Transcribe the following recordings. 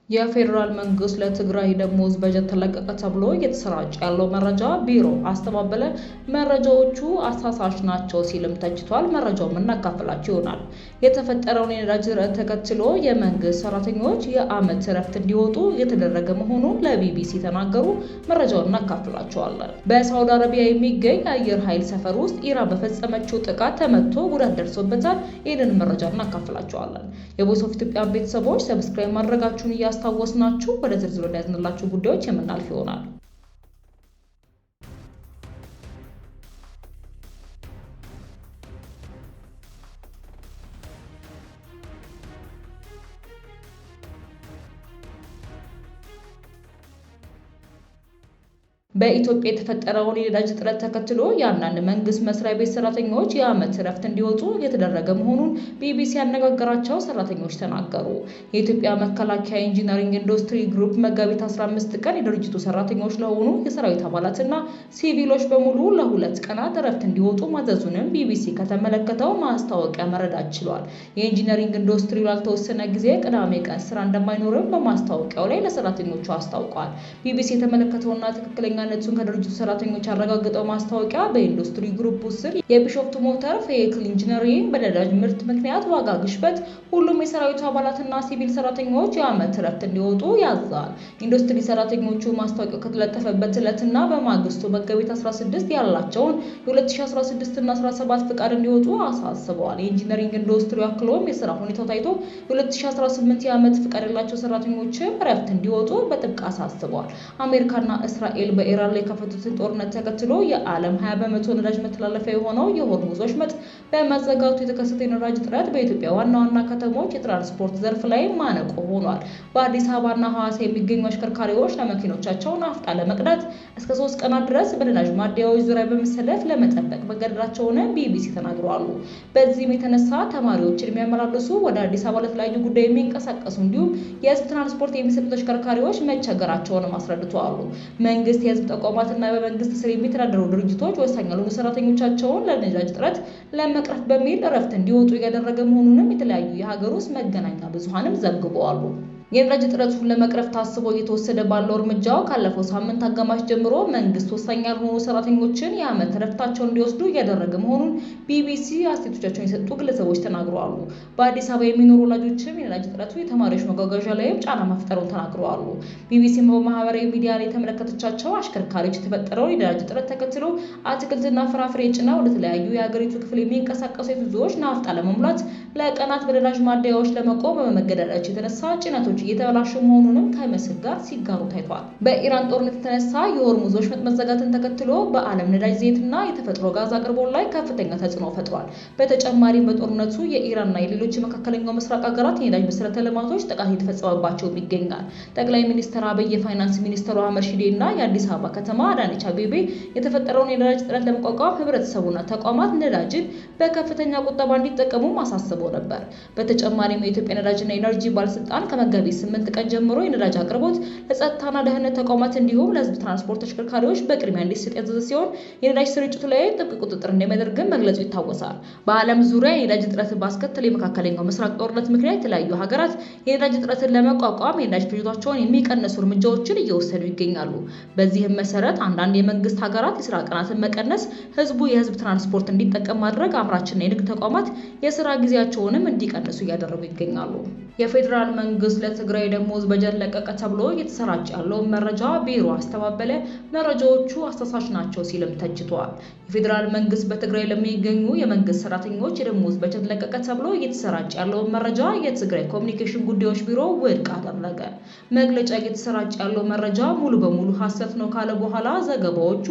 የፌዴራል መንግስት ለትግራይ ደሞዝ በጀት ተለቀቀ ተብሎ እየተሰራጨ ያለው መረጃ ቢሮ አስተባበለ። መረጃዎቹ አሳሳች ናቸው ሲልም ተችቷል። መረጃውን እናካፍላችሁ ይሆናል። የተፈጠረውን የነዳጅ እጥረት ተከትሎ የመንግስት ሰራተኞች የዓመት እረፍት እንዲወጡ የተደረገ መሆኑን ለቢቢሲ ተናገሩ። መረጃውን እናካፍላችኋለን። በሳውዲ አረቢያ የሚገኝ አየር ኃይል ሰፈር ውስጥ ኢራን በፈጸመችው ጥቃት ተመቶ ጉዳት ደርሶበታል። ይህንን መረጃ እናካፍላችኋለን። የቮይስ ኦፍ ኢትዮጵያ ቤተሰቦች ሰብስክራይብ ማድረጋችሁን እያስታወስናችሁ ወደ ዝርዝሩ ያዝንላችሁ ጉዳዮች የምናልፍ ይሆናል። በኢትዮጵያ የተፈጠረውን የነዳጅ እጥረት ተከትሎ የአንዳንድ መንግስት መስሪያ ቤት ሰራተኞች የዓመት እረፍት እንዲወጡ የተደረገ መሆኑን ቢቢሲ ያነጋገራቸው ሰራተኞች ተናገሩ። የኢትዮጵያ መከላከያ ኢንጂነሪንግ ኢንዱስትሪ ግሩፕ መጋቢት 15 ቀን የድርጅቱ ሰራተኞች ለሆኑ የሰራዊት አባላትና ሲቪሎች በሙሉ ለ2 ቀናት እረፍት እንዲወጡ ማዘዙንም ቢቢሲ ከተመለከተው ማስታወቂያ መረዳት ችሏል። የኢንጂነሪንግ ኢንዱስትሪው ላልተወሰነ ጊዜ ቅዳሜ ቀን ስራ እንደማይኖርም በማስታወቂያው ላይ ለሰራተኞቹ አስታውቋል። ቢቢሲ የተመለከተውና ትክክለኛ ነቱን ከድርጅቱ ሰራተኞች ያረጋገጠው ማስታወቂያ በኢንዱስትሪ ግሩፕ ስር የቢሾፍቱ ሞተር ቬሂክል ኢንጂነሪንግ በነዳጅ ምርት ምክንያት ዋጋ ግሽበት ሁሉም የሰራዊቱ አባላትና ሲቪል ሰራተኞች የዓመት እረፍት እንዲወጡ ያዛል። ኢንዱስትሪ ሰራተኞቹ ማስታወቂያው ከተለጠፈበት ዕለትና በማግስቱ መጋቢት 16 ያላቸውን የ2016 እና 17 ፍቃድ እንዲወጡ አሳስበዋል። የኢንጂነሪንግ ኢንዱስትሪ አክሎም የስራ ሁኔታው ታይቶ የ2018 የዓመት ፍቃድ ያላቸው ሰራተኞችም እረፍት እንዲወጡ በጥብቅ አሳስበዋል። አሜሪካና እስራኤል በኢራን ላይ የከፈቱትን ጦርነት ተከትሎ የዓለም 20% ነዳጅ መተላለፊያ የሆነው የሆርሙዝ ወሽመጥ በመዘጋቱ የተከሰተ የነዳጅ እጥረት በኢትዮጵያ ዋና ዋና ከተሞች የትራንስፖርት ዘርፍ ላይ ማነቆ ሆኗል። በአዲስ አበባና ሐዋሳ የሚገኙ አሽከርካሪዎች ለመኪኖቻቸው ናፍጣ ለመቅዳት እስከ 3 ቀናት ድረስ በነዳጅ ማደያዎች ዙሪያ በመሰለፍ ለመጠበቅ መገደዳቸውን ቢቢሲ ተናግረዋል። በዚህም የተነሳ ተማሪዎችን የሚያመላልሱ ወደ አዲስ አበባ ለተለያዩ ጉዳይ የሚንቀሳቀሱ እንዲሁም የህዝብ ትራንስፖርት የሚሰጡ ተሽከርካሪዎች መቸገራቸውንም አስረድተዋል። መንግስት የህዝብ ተቋማትና በመንግስት ስር የሚተዳደሩ ድርጅቶች ወሳኝ ያልሆኑ ሰራተኞቻቸውን ለነዳጅ እጥረት ለመቅረፍ በሚል እረፍት እንዲወጡ እያደረገ መሆኑንም የተለያዩ የሀገር ውስጥ መገናኛ ብዙሃንም ዘግበዋል። የነዳጅ እጥረቱን ለመቅረፍ ታስቦ እየተወሰደ ባለው እርምጃው ካለፈው ሳምንት አጋማሽ ጀምሮ መንግስት ወሳኝ ያልሆኑ ሰራተኞችን የዓመት እረፍታቸውን እንዲወስዱ እያደረገ መሆኑን ቢቢሲ አስተያየቶቻቸውን የሰጡ ግለሰቦች ተናግረዋል። በአዲስ አበባ የሚኖሩ ወላጆችም የነዳጅ እጥረቱ የተማሪዎች መጓጓዣ ላይም ጫና መፍጠሩን ተናግረዋል። ቢቢሲ በማህበራዊ ሚዲያ ላይ የተመለከተቻቸው አሽከርካሪዎች የተፈጠረውን የነዳጅ እጥረት ተከትሎ አትክልትና ፍራፍሬ ጭነው ወደ ተለያዩ የሀገሪቱ ክፍል የሚንቀሳቀሱ የብዙዎች ናፍጣ ለመሙላት ለቀናት በነዳጅ ማደያዎች ለመቆም በመገደዳቸው የተነሳ ጭነቶች እየተበላሹ መሆኑንም ከመስክ ጋር ሲጋሩ ታይቷል። በኢራን ጦርነት የተነሳ የሆርሙዝ ወሽመጥ መዘጋትን ተከትሎ በዓለም ነዳጅ ዘይትና የተፈጥሮ ጋዝ አቅርቦት ላይ ከፍተኛ ተጽዕኖ ፈጥሯል። በተጨማሪም በጦርነቱ የኢራንና የሌሎች የመካከለኛው ምስራቅ ሀገራት የነዳጅ መሰረተ ልማቶች ጥቃት የተፈጸመባቸው ይገኛል። ጠቅላይ ሚኒስትር አብይ፣ የፋይናንስ ሚኒስትሩ አህመድ ሺዴ እና የአዲስ አበባ ከተማ አዳነች አቤቤ የተፈጠረውን የነዳጅ እጥረት ለመቋቋም ህብረተሰቡና ተቋማት ነዳጅን በከፍተኛ ቁጠባ እንዲጠቀሙ ማሳሰበው ነበር። በተጨማሪም የኢትዮጵያ ነዳጅና ኢነርጂ ባለስልጣን ከመጋቢት 8 ቀን ጀምሮ የነዳጅ አቅርቦት ለጸጥታና ደህንነት ተቋማት እንዲሁም ለህዝብ ትራንስፖርት ተሽከርካሪዎች በቅድሚያ እንዲሰጥ ያዘዘ ሲሆን የነዳጅ ስርጭቱ ላይ ጥብቅ ቁጥጥር እንደሚያደርግም መግለጹ ይታወሳል። በዓለም ዙሪያ የነዳጅ እጥረትን ባስከተለ የመካከለኛው ምስራቅ ጦርነት ምክንያት የተለያዩ ሀገራት የነዳጅ እጥረትን ለመቋቋም የነዳጅ ፍጆታቸውን የሚቀንሱ እርምጃዎችን እየወሰዱ ይገኛሉ። በዚህም መሰረት አንዳንድ የመንግስት ሀገራት የስራ ቀናትን መቀነስ፣ ህዝቡ የህዝብ ትራንስፖርት እንዲጠቀም ማድረግ፣ አምራችና የንግድ ተቋማት የስራ ጊዜያቸውንም እንዲቀንሱ እያደረጉ ይገኛሉ። የፌዴራል መንግስት ለትግራይ ደሞዝ በጀት ለቀቀ ተብሎ እየተሰራጨ ያለውን መረጃ ቢሮ አስተባበለ። መረጃዎቹ አሳሳች ናቸው ሲልም ተችቷል። የፌዴራል መንግስት በትግራይ ለሚገኙ የመንግስት ሰራተኞች የደሞዝ በጀት ለቀቀ ተብሎ እየተሰራጨ ያለውን መረጃ የትግራይ ኮሚኒኬሽን ጉዳዮች ቢሮ ውድቅ አደረገ። መግለጫ እየተሰራጨ ያለው መረጃ ሙሉ በሙሉ ሐሰት ነው ካለ በኋላ ዘገባዎቹ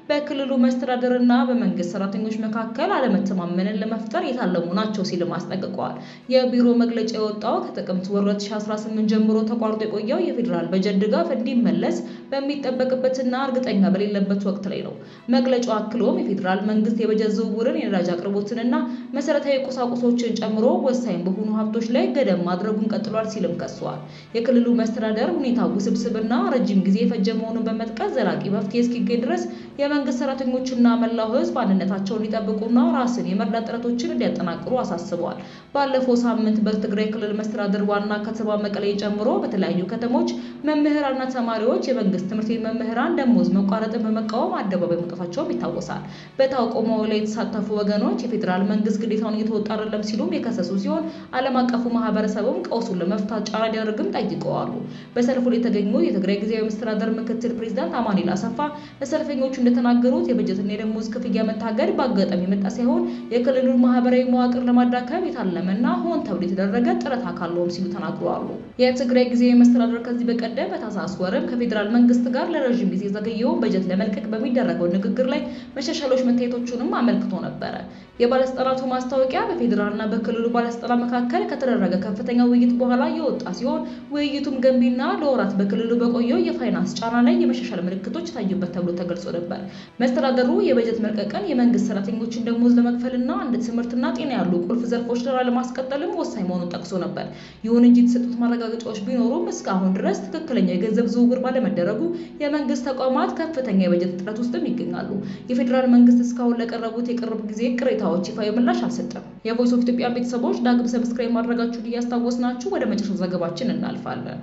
በክልሉ መስተዳደርና በመንግስት ሰራተኞች መካከል አለመተማመንን ለመፍጠር የታለሙ ናቸው ሲልም አስጠንቅቀዋል። የቢሮ መግለጫ የወጣው ከጥቅምት ወር 2018 ጀምሮ ተቋርጦ የቆየው የፌዴራል በጀት ድጋፍ እንዲመለስ በሚጠበቅበትና እርግጠኛ በሌለበት ወቅት ላይ ነው። መግለጫው አክሎም የፌዴራል መንግስት የበጀት ዝውውርን፣ የነዳጅ አቅርቦትንና መሰረታዊ ቁሳቁሶችን ጨምሮ ወሳኝ በሆኑ ሀብቶች ላይ ገደብ ማድረጉን ቀጥሏል ሲልም ከሷል። የክልሉ መስተዳደር ሁኔታው ውስብስብና ረጅም ጊዜ የፈጀ መሆኑን በመጥቀስ ዘላቂ መፍትሄ እስኪገኝ ድረስ የመንግስት ሰራተኞችና መላው ህዝብ አንድነታቸውን እንዲጠብቁና ራስን የመርዳት ጥረቶችን እንዲያጠናክሩ አሳስበዋል። ባለፈው ሳምንት በትግራይ ክልል መስተዳድር ዋና ከተማ መቀሌ ጨምሮ በተለያዩ ከተሞች መምህራንና ተማሪዎች የመንግስት ትምህርት ቤት መምህራን ደሞዝ መቋረጥን በመቃወም አደባባይ መውጣታቸውም ይታወሳል። በተቃውሞው ላይ የተሳተፉ ወገኖች የፌዴራል መንግስት ግዴታውን እየተወጣ አይደለም ሲሉም የከሰሱ ሲሆን ዓለም አቀፉ ማህበረሰብም ቀውሱን ለመፍታት ጫና እንዲያደርግም ጠይቀዋል። በሰልፉ ላይ የተገኙት የትግራይ ጊዜያዊ መስተዳድር ምክትል ፕሬዝዳንት አማኑኤል አሰፋ ለሰልፈኞቹ እንደተናገሩት የበጀትና የደሞዝ ክፍያ መታገድ በአጋጣሚ የመጣ ሳይሆን የክልሉን ማህበራዊ መዋቅር ለማዳከም የታለመና ሆን ተብሎ የተደረገ ጥረት አካል ነው ሲሉ ተናግረዋል። የትግራይ ጊዜያዊ መስተዳድር ከዚህ በቀደም በታህሳስ ወርም ከፌዴራል መንግስት ጋር ለረጅም ጊዜ የዘገየውን በጀት ለመልቀቅ በሚደረገው ንግግር ላይ መሻሻሎች መታየቶቹንም አመልክቶ ነበረ። የባለስልጣናቱ ማስታወቂያ በፌዴራልና በክልሉ ባለስልጣናት መካከል ከተደረገ ከፍተኛ ውይይት በኋላ የወጣ ሲሆን ውይይቱም ገንቢና ለወራት በክልሉ በቆየው የፋይናንስ ጫና ላይ የመሻሻል ምልክቶች ታዩበት ተብሎ ተገልጾ ነበር። መስተዳደሩ የበጀት መልቀቅን የመንግስት ሰራተኞችን ደሞዝ ለመክፈልና እንደ ትምህርትና ጤና ያሉ ቁልፍ ዘርፎች ለማስቀጠልም ወሳኝ መሆኑን ጠቅሶ ነበር። ይሁን እንጂ የተሰጡት ማረጋገጫዎች ቢኖሩም እስካሁን ድረስ ትክክለኛ የገንዘብ ዝውውር ባለመደረጉ የመንግስት ተቋማት ከፍተኛ የበጀት እጥረት ውስጥም ይገኛሉ። የፌዴራል መንግስት እስካሁን ለቀረቡት የቅርብ ጊዜ ቅሬታዎች ይፋዊ ምላሽ አልሰጠም። የቮይስ ኦፍ ኢትዮጵያ ቤተሰቦች ዳግም ሰብስክራይብ ማድረጋችሁን እያስታወስናችሁ ወደ መጨረሻው ዘገባችን እናልፋለን።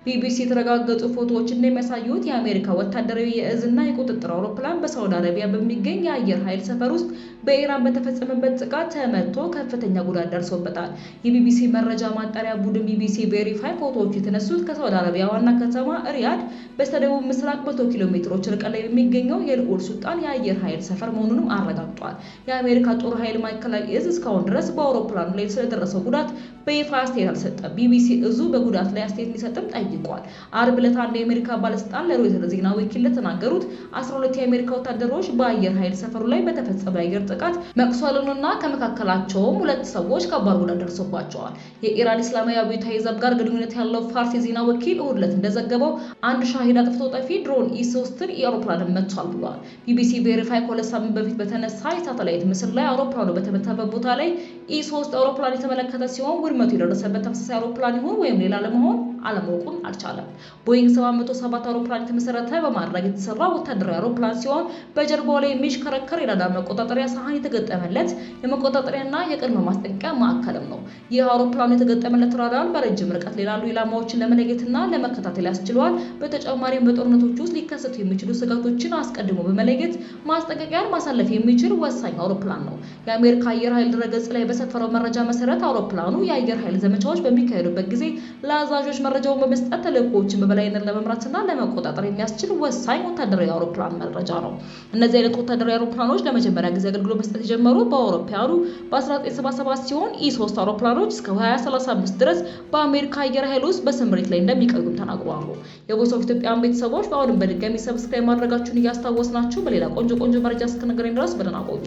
ቢቢሲ የተረጋገጡ ፎቶዎች እንደሚያሳዩት የአሜሪካ ወታደራዊ የእዝና የቁጥጥር አውሮፕላን በሳውዲ አረቢያ በሚገኝ የአየር ኃይል ሰፈር ውስጥ በኢራን በተፈጸመበት ጥቃት ተመቶ ከፍተኛ ጉዳት ደርሶበታል። የቢቢሲ መረጃ ማጣሪያ ቡድን ቢቢሲ ቬሪፋይ ፎቶዎቹ የተነሱት ከሳውዲ አረቢያ ዋና ከተማ ሪያድ በስተደቡብ ምስራቅ 100 ኪሎ ሜትሮች ርቀት ላይ በሚገኘው የልዑል ሱልጣን የአየር ኃይል ሰፈር መሆኑንም አረጋግጧል። የአሜሪካ ጦር ኃይል ማዕከላዊ እዝ እስካሁን ድረስ በአውሮፕላኑ ላይ ስለደረሰው ጉዳት በይፋ አስተያየት አልሰጠም። ቢቢሲ እዙ በጉዳት ላይ አስተያየት እንዲሰጥም ጠይቋል። አርብ ዕለት አንድ የአሜሪካ ባለስልጣን ለሮይተርስ ዜና ወኪል እንደተናገሩት 12 የአሜሪካ ወታደሮች በአየር ኃይል ሰፈሩ ላይ በተፈጸመ የአየር ጥቃት መቁሰሉንና ከመካከላቸውም 2 ሰዎች ከባድ ጉዳት ደርሶባቸዋል። የኢራን እስላማዊ አብዮታዊ ዘብ ጋር ግንኙነት ያለው ፋርስ የዜና ወኪል እሁድ ዕለት እንደዘገበው አንድ ሻሂድ አጥፍቶ ጠፊ ድሮን E3ን የአውሮፕላንን መቷል ብሏል። ቢቢሲ ቬሪፋይ ከሁለት ሳምንት በፊት በተነሳ የሳተላይት ምስል ላይ አውሮፕላኑ በተመታበት ቦታ ላይ E3 አውሮፕላን የተመለከተ ሲሆን ውድመቱ የደረሰበት ተመሳሳይ አውሮፕላን ይሁን ወይም ሌላ ለመሆን አለማወቁን አልቻለም። ቦይንግ 707 አውሮፕላን የተመሰረተ በማድረግ የተሰራ ወታደራዊ አውሮፕላን ሲሆን በጀርባው ላይ የሚሽከረከር የራዳር መቆጣጠሪያ ሳህን የተገጠመለት የመቆጣጠሪያና የቅድመ ማስጠንቀቂያ ማዕከልም ነው። ይህ አውሮፕላኑ የተገጠመለት ራዳር በረጅም ርቀት ላይ ያሉ ኢላማዎችን ለመለየትና ለመከታተል ያስችለዋል። በተጨማሪም በጦርነቶች ውስጥ ሊከሰቱ የሚችሉ ስጋቶችን አስቀድሞ በመለየት ማስጠንቀቂያን ማሳለፍ የሚችል ወሳኝ አውሮፕላን ነው። የአሜሪካ አየር ኃይል ድረገጽ ላይ በሰፈረው መረጃ መሰረት አውሮፕላኑ የአየር ኃይል ዘመቻዎች በሚካሄዱበት ጊዜ ለአዛዦች መረጃውን በመስጠት ተልዕኮዎችን በበላይነት ለመምራትና ለመቆጣጠር የሚያስችል ወሳኝ ወታደራዊ አውሮፕላን መረጃ ነው። እነዚህ አይነት ወታደራዊ አውሮፕላኖች ለመጀመሪያ ጊዜ አገልግሎት መስጠት የጀመሩት በአውሮፓውያኑ በ1977 ሲሆን E3 አውሮፕላኖች እስከ 2035 ድረስ በአሜሪካ አየር ኃይል ውስጥ በስምሪት ላይ እንደሚቆዩም ተናግረዋል። የቮይስ ኦፍ ኢትዮጵያ ቤተሰቦች በአሁንም በድጋሚ ሰብስክራይብ ማድረጋችሁን እያስታወስናችሁ በሌላ ቆንጆ መረጃ እስክንገናኝ ድረስ በደህና ቆዩ።